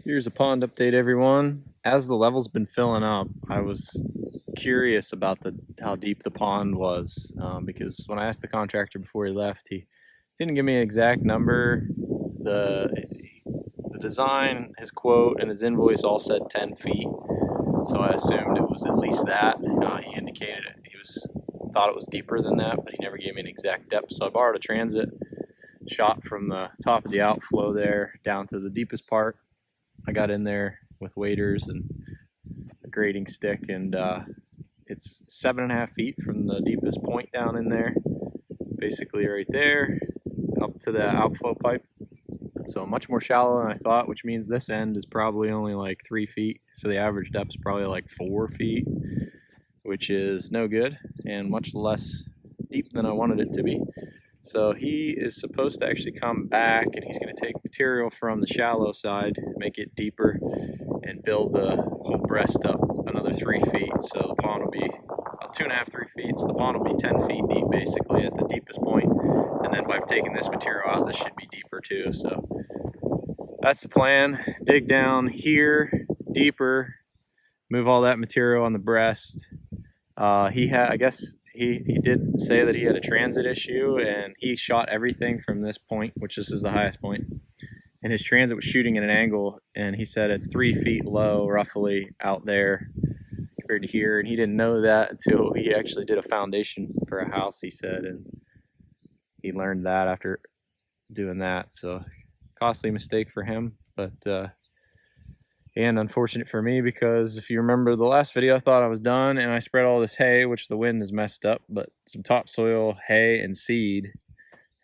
Here's a pond update, everyone. As the level's been filling up, I was curious about how deep the pond was because when I asked the contractor before he left, he didn't give me an exact number. The the design, his quote, and his invoice all said 10 feet, so I assumed it was at least that. He indicated thought it was deeper than that, but he never gave me an exact depth. So I borrowed a transit, shot from the top of the outflow there down to the deepest part. I got in there with waders and a grading stick, and it's 7.5 feet from the deepest point down in there, basically right there, up to the outflow pipe. So much more shallow than I thought, which means this end is probably only like 3 feet. So the average depth is probably like 4 feet, which is no good and much less deep than I wanted it to be. So he is supposed to actually come back, and he's going to take material from the shallow side, make it deeper, and build the whole breast up another 3 feet. So the pond will be about 2.5, 3 feet. So the pond will be 10 feet deep basically at the deepest point. And then by taking this material out, this should be deeper too. So that's the plan. Dig down here deeper, move all that material on the breast. I guess he did say that he had a transit issue, and he shot everything from this point, which this is the highest point. And his transit was shooting at an angle, and he said it's 3 feet low roughly out there compared to here. And he didn't know that until he actually did a foundation for a house, he said, and he learned that after doing that. So costly mistake for him, but and unfortunate for me, because if you remember the last video, I thought I was done and I spread all this hay, which the wind has messed up, but some topsoil, hay, and seed,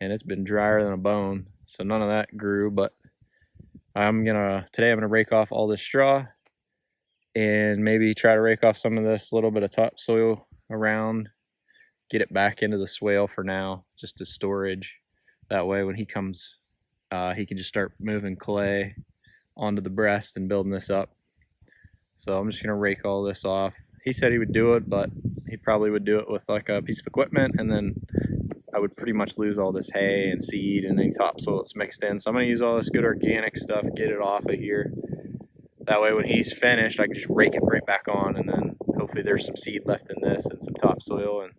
and it's been drier than a bone, so none of that grew. But today I'm gonna rake off all this straw and maybe try to rake off some of this little bit of topsoil around, get it back into the swale for now, just as storage. That way when he comes, he can just start moving clay onto the breast and building this up. So I'm just gonna rake all this off. He said he would do it, but he probably would do it with like a piece of equipment, and then I would pretty much lose all this hay and seed and any topsoil that's mixed in. So I'm gonna use all this good organic stuff, get it off of here. That way when he's finished, I can just rake it right back on, and then hopefully there's some seed left in this and some topsoil, and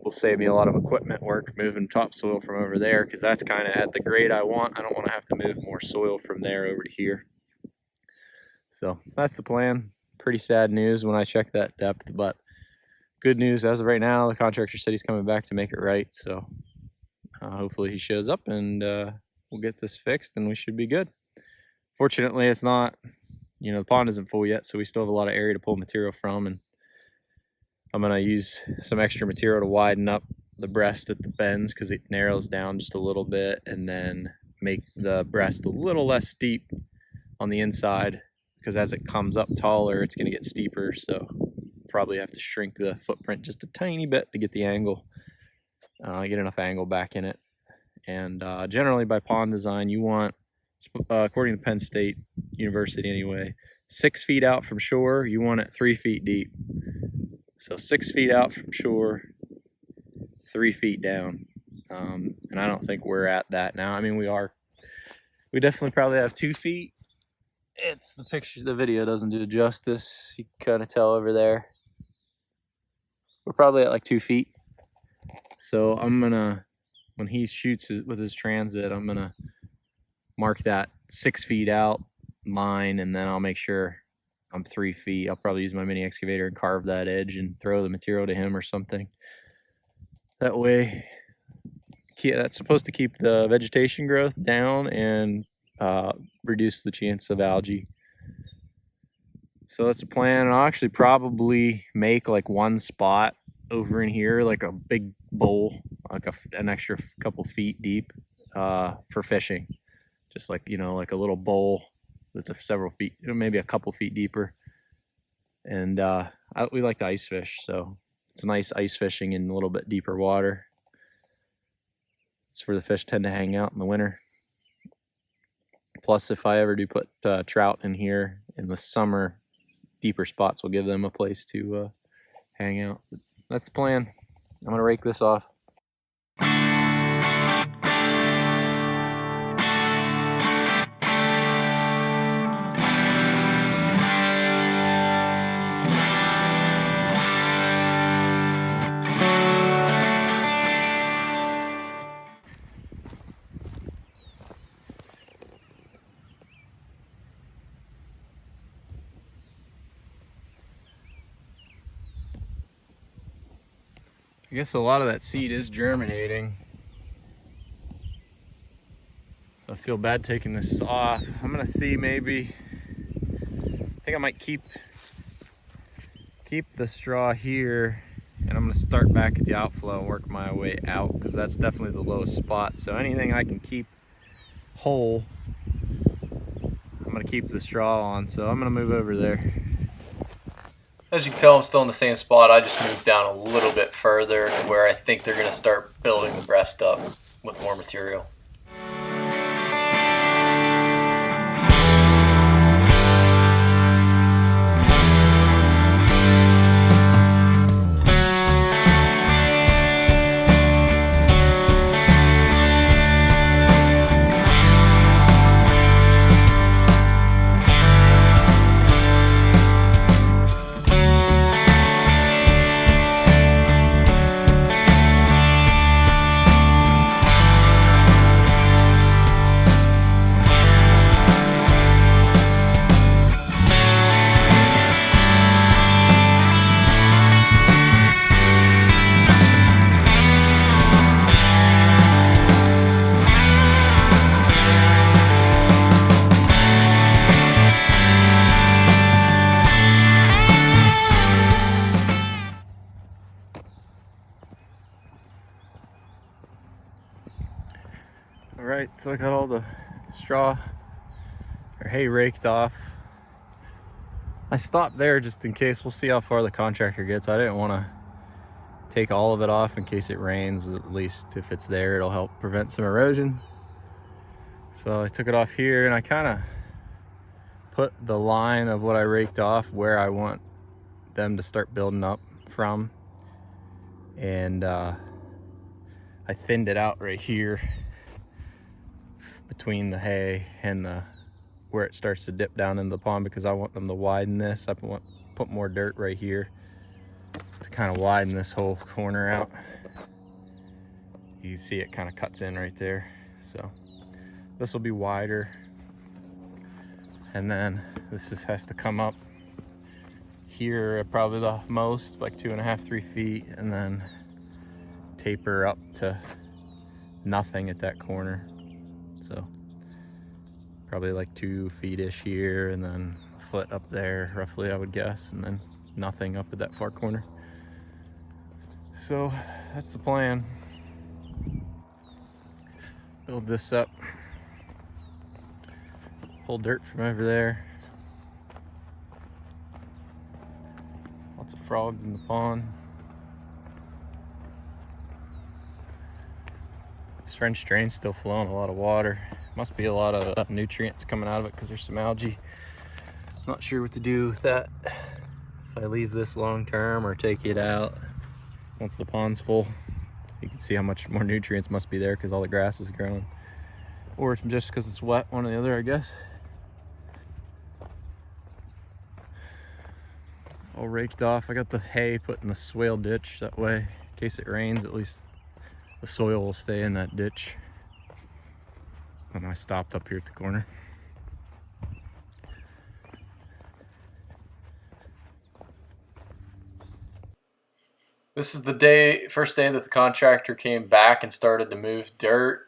will save me a lot of equipment work moving topsoil from over there, because that's kind of at the grade I want. I don't want to have to move more soil from there over to here. So that's the plan. Pretty sad news when I checked that depth, but good news as of right now. The contractor said he's coming back to make it right, so hopefully he shows up, and we'll get this fixed and we should be good. Fortunately, it's not, the pond isn't full yet, so we still have a lot of area to pull material from, and I'm going to use some extra material to widen up the breast at the bends because it narrows down just a little bit, and then make the breast a little less steep on the inside, because as it comes up taller, it's going to get steeper. So probably have to shrink the footprint just a tiny bit to get the angle, get enough angle back in it. And generally by pond design, you want, according to Penn State University anyway, 6 feet out from shore, you want it 3 feet deep. So 6 feet out from shore, 3 feet down. And I don't think we're at that now. I mean, we definitely probably have 2 feet. It's the picture, the video doesn't do it justice. You can kind of tell over there. We're probably at like 2 feet. So I'm gonna, when he shoots with his transit, I'm gonna mark that 6 feet out line, and then I'll make sure I'm 3 feet. I'll probably use my mini excavator and carve that edge and throw the material to him or something. That way, that's supposed to keep the vegetation growth down and reduce the chance of algae. So that's a plan. And I'll actually probably make like one spot over in here, like a big bowl, like an extra couple feet deep for fishing. Just like, like a little bowl that's several feet, maybe a couple feet deeper. And we like to ice fish, so it's nice ice fishing in a little bit deeper water. It's where the fish tend to hang out in the winter. Plus, if I ever do put trout in here in the summer, deeper spots will give them a place to hang out. But that's the plan. I'm gonna rake this off. I guess a lot of that seed is germinating. So I feel bad taking this off. I'm gonna see, maybe, I think I might keep the straw here, and I'm gonna start back at the outflow and work my way out, because that's definitely the lowest spot. So anything I can keep whole, I'm gonna keep the straw on. So I'm gonna move over there. As you can tell, I'm still in the same spot. I just moved down a little bit further where I think they're gonna start building the breast up with more material. Alright, so I got all the straw or hay raked off. I stopped there just in case. We'll see how far the contractor gets. I didn't want to take all of it off in case it rains. At least if it's there, it'll help prevent some erosion. So I took it off here, and I kind of put the line of what I raked off where I want them to start building up from. And I thinned it out right here between the hay and where it starts to dip down in the pond, because I want them to widen this. I put more dirt right here to kind of widen this whole corner out. You can see it kind of cuts in right there. So this will be wider, and then this just has to come up here probably the most, like 2.5, 3 feet, and then taper up to nothing at that corner. So probably like 2 feet-ish here, and then a foot up there roughly, I would guess, and then nothing up at that far corner. So that's the plan. Build this up, pull dirt from over there. Lots of frogs in the pond. This French drain's still flowing a lot of water. Must be a lot of nutrients coming out of it because there's some algae. Not sure what to do with that. If I leave this long term or take it out once the pond's full. You can see how much more nutrients must be there because all the grass is growing. Or it's just because it's wet, one or the other, I guess. All raked off. I got the hay put in the swale ditch. That way, in case it rains, at least the soil will stay in that ditch. And I stopped up here at the corner. This is the first day that the contractor came back and started to move dirt.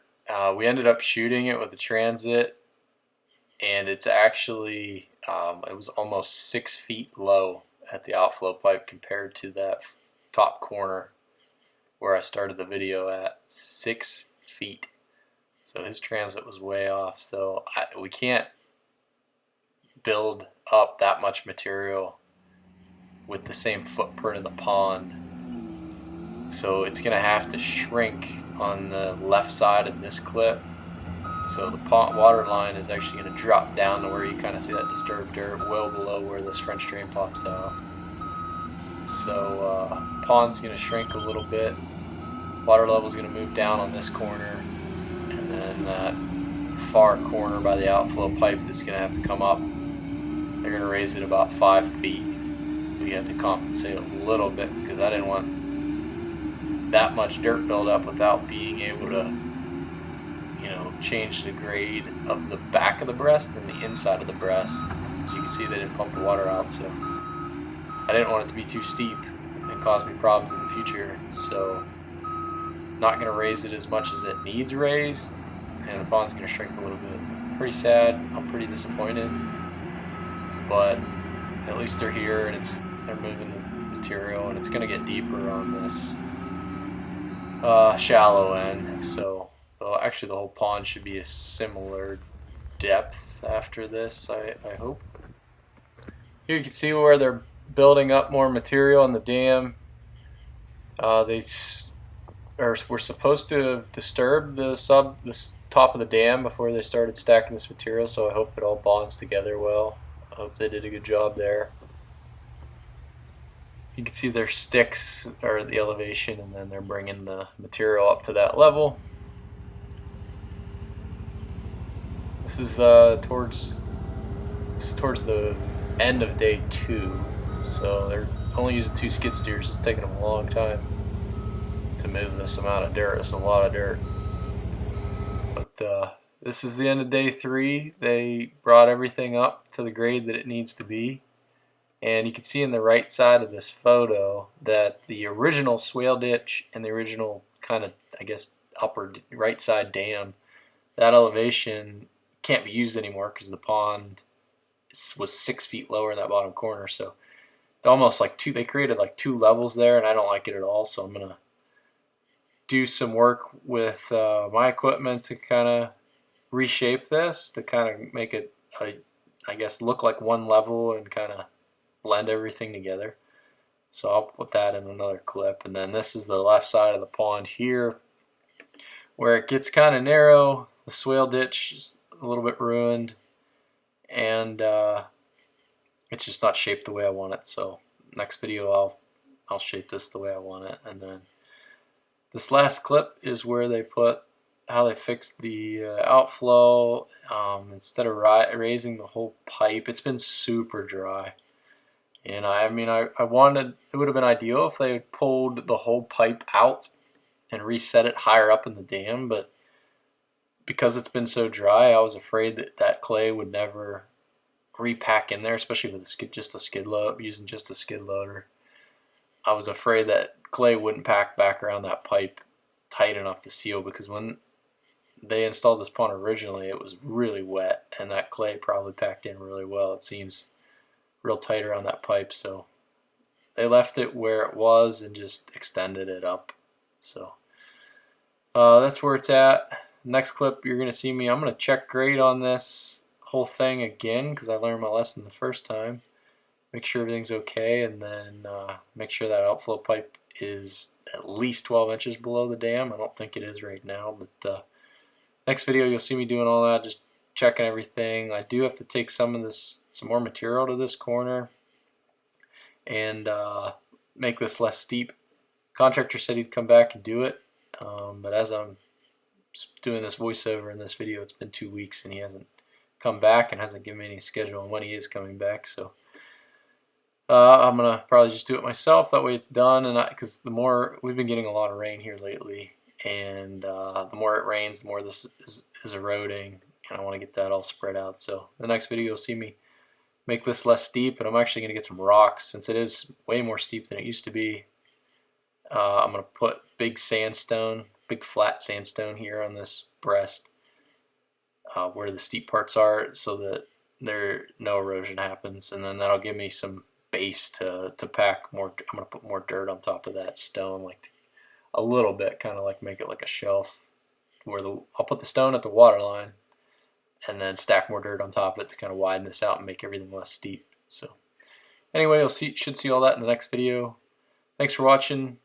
We ended up shooting it with a transit, and it's actually, it was almost 6 feet low at the outflow pipe compared to that top corner where I started the video at. 6 feet. So his transit was way off. So we can't build up that much material with the same footprint in the pond. So it's going to have to shrink on the left side of this clip. So the water line is actually going to drop down to where you kind of see that disturbed dirt well below where this French drain pops out. So pond's going to shrink a little bit. Water level is going to move down on this corner, and then that far corner by the outflow pipe is going to have to come up. They're going to raise it about 5 feet. We had to compensate a little bit because I didn't want that much dirt build up without being able to, change the grade of the back of the breast and the inside of the breast. As you can see, they didn't pump the water out, so I didn't want it to be too steep and cause me problems in the future. So not going to raise it as much as it needs raised, and the pond's going to shrink a little bit. Pretty sad. I'm pretty disappointed, but at least they're here and they're moving the material, and it's going to get deeper on this shallow end. So actually the whole pond should be a similar depth after this, I hope. Here you can see where they're building up more material in the dam. We're supposed to disturb the top of the dam before they started stacking this material, so I hope it all bonds together well. I hope they did a good job there. You can see their sticks are the elevation, and then they're bringing the material up to that level. This is towards the end of day 2, so they're only using 2 skid steers. It's taking them a long time to move this amount of dirt. It's a lot of dirt. But this is the end of day 3. They brought everything up to the grade that it needs to be. And you can see in the right side of this photo that the original swale ditch and the original kind of, I guess, upper right side dam, that elevation can't be used anymore because the pond was 6 feet lower in that bottom corner. So it's almost like they created like 2 levels there, and I don't like it at all. So I'm going to do some work with my equipment to kind of reshape this, to kind of make it, I guess, look like one level and kind of blend everything together. So I'll put that in another clip. And then this is the left side of the pond here, where it gets kind of narrow. The swale ditch is a little bit ruined, and it's just not shaped the way I want it. So next video I'll shape this the way I want it. And then this last clip is where they put how they fixed the outflow. Instead of raising the whole pipe, it's been super dry. And I wanted, it would have been ideal if they had pulled the whole pipe out and reset it higher up in the dam, but because it's been so dry, I was afraid that clay would never repack in there, especially with just a skid load, using just a skid loader. I was afraid that clay wouldn't pack back around that pipe tight enough to seal, because when they installed this pond originally, it was really wet, and that clay probably packed in really well. It seems real tight around that pipe, so they left it where it was and just extended it up. So that's where it's at. Next clip, you're going to see me, I'm going to check grade on this whole thing again, because I learned my lesson the first time. Make sure everything's okay, and then make sure that outflow pipe is at least 12 inches below the dam. I don't think it is right now, but next video you'll see me doing all that, just checking everything. I do have to take some more material to this corner and make this less steep. Contractor said he'd come back and do it, but as I'm doing this voiceover in this video, it's been 2 weeks and he hasn't come back and hasn't given me any schedule on when he is coming back. So I'm gonna probably just do it myself. That way it's done, and because we've been getting a lot of rain here lately, and the more it rains, the more this is eroding, and I want to get that all spread out. So the next video you'll see me make this less steep, and I'm actually going to get some rocks since it is way more steep than it used to be. I'm going to put big sandstone, big flat sandstone here on this breast where the steep parts are, so that no erosion happens, and then that'll give me some base to pack more. I'm going to put more dirt on top of that stone, like a little bit, kind of like make it like a shelf, where I'll put the stone at the water line and then stack more dirt on top of it to kind of widen this out and make everything less steep. So anyway, you'll should see all that in the next video. Thanks for watching,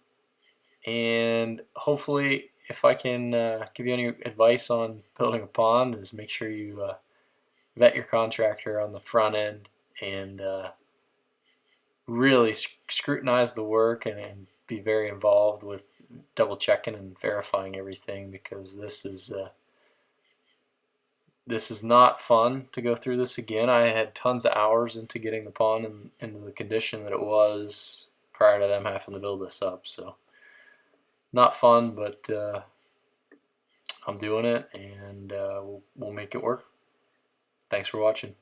and hopefully if I can give you any advice on building a pond, is make sure you vet your contractor on the front end and really scrutinize the work and be very involved with double checking and verifying everything, because this is not fun to go through this again. I had tons of hours into getting the pond into the condition that it was prior to them having to build this up. So not fun, but I'm doing it, and we'll make it work. Thanks for watching.